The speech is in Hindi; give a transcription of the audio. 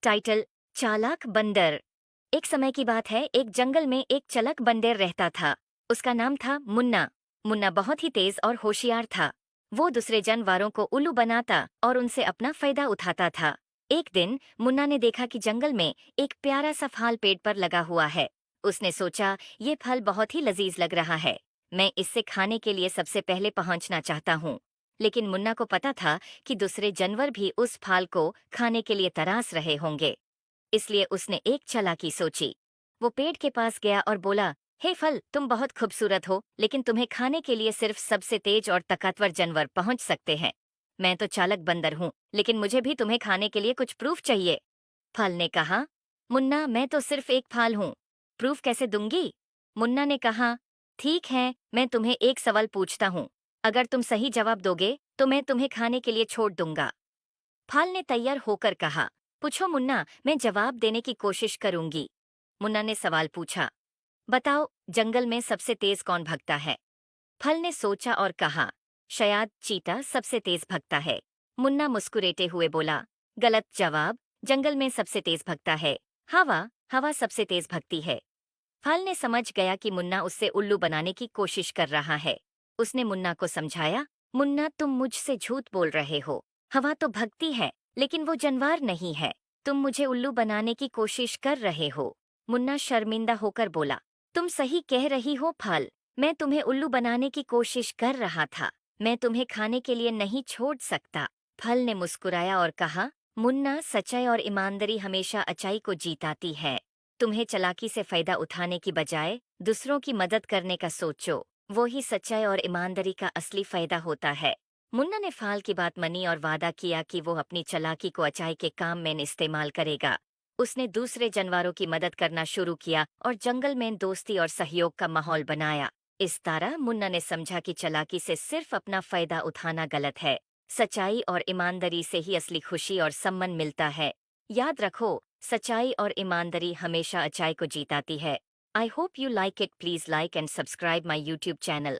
टाइटल चालाक बंदर। एक समय की बात है, एक जंगल में एक चालाक बंदर रहता था। उसका नाम था मुन्ना। मुन्ना बहुत ही तेज और होशियार था। वो दूसरे जानवरों को उल्लू बनाता और उनसे अपना फायदा उठाता था। एक दिन मुन्ना ने देखा कि जंगल में एक प्यारा सा फल पेड़ पर लगा हुआ है। उसने सोचा, ये फल बहुत ही लजीज लग रहा है, मैं इससे खाने के लिए सबसे पहले पहुंचना चाहता हूँ। लेकिन मुन्ना को पता था कि दूसरे जानवर भी उस फल को खाने के लिए तरास रहे होंगे। इसलिए उसने एक चालाकी सोची। वो पेड़ के पास गया और बोला, हे फल, तुम बहुत खूबसूरत हो, लेकिन तुम्हें खाने के लिए सिर्फ सबसे तेज और ताकतवर जानवर पहुंच सकते हैं। मैं तो चालाक बंदर हूँ, लेकिन मुझे भी तुम्हें खाने के लिए कुछ प्रूफ चाहिए। फल ने कहा, मुन्ना, मैं तो सिर्फ एक फल हूँ, प्रूफ कैसे दूंगी? मुन्ना ने कहा, ठीक है, मैं तुम्हें एक सवाल पूछता हूँ। अगर तुम सही जवाब दोगे तो मैं तुम्हें खाने के लिए छोड़ दूंगा। फल ने तैयार होकर कहा, पूछो मुन्ना, मैं जवाब देने की कोशिश करूंगी। मुन्ना ने सवाल पूछा, बताओ, जंगल में सबसे तेज कौन भगता है? फल ने सोचा और कहा, शायद चीता सबसे तेज भगता है। मुन्ना मुस्कुराते हुए बोला, गलत जवाब, जंगल में सबसे तेज भगता है हवा। हवा सबसे तेज भगती है। फल ने समझ गया कि मुन्ना उससे उल्लू बनाने की कोशिश कर रहा है। उसने मुन्ना को समझाया, मुन्ना, तुम मुझसे झूठ बोल रहे हो। हवा तो भगती है, लेकिन वो जानवर नहीं है। तुम मुझे उल्लू बनाने की कोशिश कर रहे हो। मुन्ना शर्मिंदा होकर बोला, तुम सही कह रही हो फल, मैं तुम्हें उल्लू बनाने की कोशिश कर रहा था। मैं तुम्हें खाने के लिए नहीं छोड़ सकता। फल ने मुस्कुराया और कहा, मुन्ना, सच्चाई और ईमानदारी हमेशा अच्छाई को जीताती है। तुम्हें चालाकी से फायदा उठाने की बजाय दूसरों की मदद करने का सोचो। वो ही सच्चाई और ईमानदारी का असली फायदा होता है। मुन्ना ने फाल की बात मानी और वादा किया कि वो अपनी चालाकी को अच्छाई के काम में इस्तेमाल करेगा। उसने दूसरे जानवरों की मदद करना शुरू किया और जंगल में दोस्ती और सहयोग का माहौल बनाया। इस तरह मुन्ना ने समझा कि चालाकी से सिर्फ अपना फायदा उठाना गलत है। सच्चाई और ईमानदारी से ही असली खुशी और सम्मान मिलता है। याद रखो, सच्चाई और ईमानदारी हमेशा अच्छाई को जीताती है। I hope you like it. Please like and subscribe my YouTube channel.